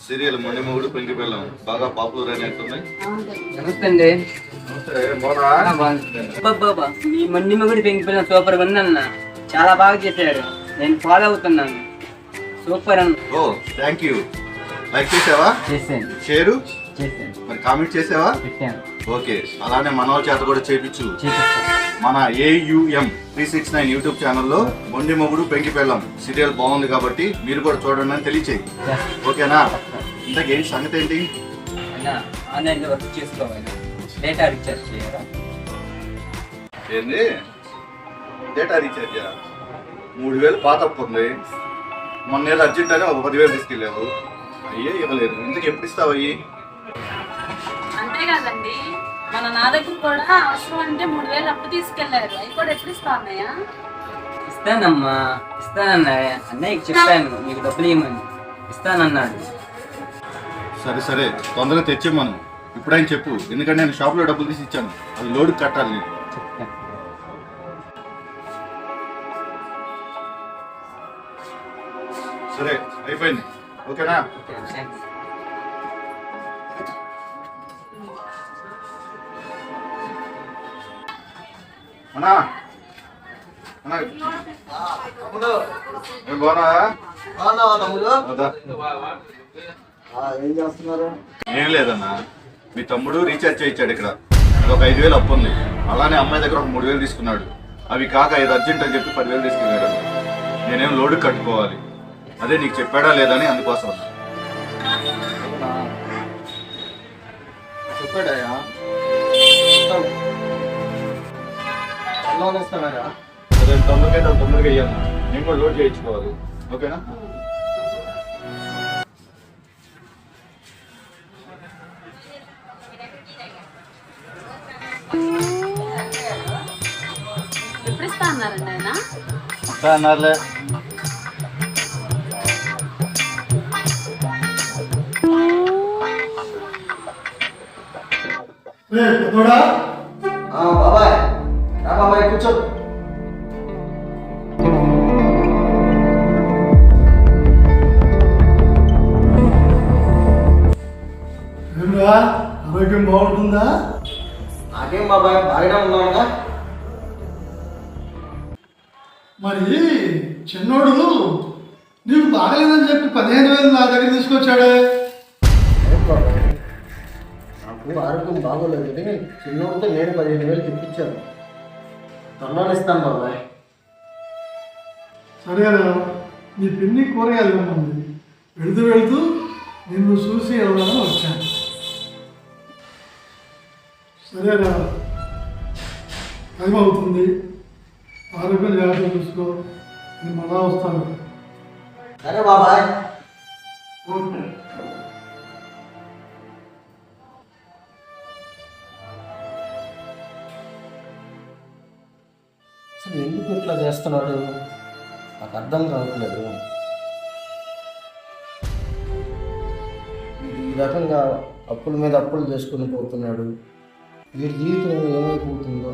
Serial మొండి మొగుడు పెంకి పిల్లం బాగా పాపులర్ అయినట్టున్నాయి. నమస్తే అండి. ఈ మొండి మొగుడు పెంకి పిల్లం సూపర్ ఉందన్న, చాలా బాగా చేశారు. నేను ఫాలో అవుతున్నాను. సూపర్ అన్న. ఓ థ్యాంక్ యూ. లైక్ చేసావా? చేశాను. షేరు చేశాను. మరి కామెంట్ చేసావా? పెట్టాను. ఓకే, అలానే మన వాళ్ళ చేత కూడా చేపించు. చేపిస్తాను. మన AUM 369 యూట్యూబ్ ఛానల్లో మొండి మొగుడు పెంకి పిల్లం సీరియల్ బాగుంది కాబట్టి మీరు కూడా చూడండి అని తెలియచేయి. ఓకేనా? ఇంతకీ ఏంటి సంగతి ఏంటి? అన్న ఆన్లైన్లో వర్క్ చేసుకోవాలి, డేటా రీఛార్జ్ చేయాలా? ఏంది డేటా రీఛార్జ్? 3000 పాత అప్పు ఉంది. మొన్న ఏదో అర్జెంట్ అని ఒక 10,000 తీసుకెళ్ళావు. అయ్యే ఇవ్వలేదు. ఇంతకు ఎప్పుడు ఇస్తావు అయ్యి? అంతే కదండి, మన నా దగ్గర కూడా అవసరం అంటే 3,000 అప్పు తీసుకెళ్లారు. అవి కూడా ఎప్పుడు ఇస్తా అన్నయ్య? ఇస్తానమ్మా, ఇస్తానన్నా. అన్నయ్యకి చెప్పాను మీకు డబ్బులు ఇవ్వమని. ఇస్తానన్నాడు. సరే సరే, తొందరగా తెచ్చిమ్మను. ఇప్పుడైనా చెప్పు, ఎందుకంటే నేను షాప్లో డబ్బులు తీసి ఇచ్చాను. అది లోడ్ కట్టాలి నేను. చెప్తాను. సరే అయిపోయింది. ఓకేనా? Okay, thanks. అన్నా అన్నా ఏం బాగున్నావా? వద్దా? ఏం చేస్తున్నారు? ఏం లేదన్నా, మీ తమ్ముడు రీఛార్జ్ చేయించాడు. ఇక్కడ ఒక 5,000 అప్పు ఉంది. అలానే అమ్మాయి దగ్గర ఒక 3,000 తీసుకున్నాడు. అవి కాక ఏదో అర్జెంట్ అని చెప్పి 10,000 తీసుకెళ్ళాడు. నేనేం లోడ్ కట్టుకోవాలి. అదే నీకు చెప్పాడా లేదని అందుకోసం. చెప్పాడయ్యా, ఇస్తాడయ్యా. అదే తొందరగా ఇయ్యాను. నేను కూడా లోడ్ చేయించుకోవాలి. ఓకేనా? ఎప్పుడు ఇస్తా అన్నారండి ఆయన? అన్నారులే. బాబాయ్ రా బాబాయ్, కూర్చో. ఆరోగ్యం బాగుంటుందా? నాకేం బాబాయ్, బాగానే ఉన్నావుగా. మరి చిన్నోడు నీకు బాగలేదని చెప్పి 15,000 నా దగ్గర తీసుకొచ్చాడే. ఏం బాబాయ్, నాకు ఆరోగ్యం బాగోలేదు కానీ చిన్నోడితో నేను 15,000 తెప్పించాను. తొందరగా ఇస్తాను బాబాయ్. సరేనా, నీ పిన్ని కూరగాయలు ఇవ్వమంది. వెళుతూ వెళుతూ నిన్ను చూసి వెళ్దామని వచ్చాను. సరేనా, టైం అవుతుంది. ఆరోగ్యం జాగ్రత్త చూసుకో. నేను మళ్ళా వస్తాను. సరే బాబాయ్. ఓకే. అసలు ఎందుకు ఇట్లా చేస్తున్నాడు నాకు అర్థం కావట్లేదు. ఈ రకంగా అప్పుల మీద అప్పులు చేసుకుని పోతున్నాడు. వీడి జీవితం ఏమైపోతుందో.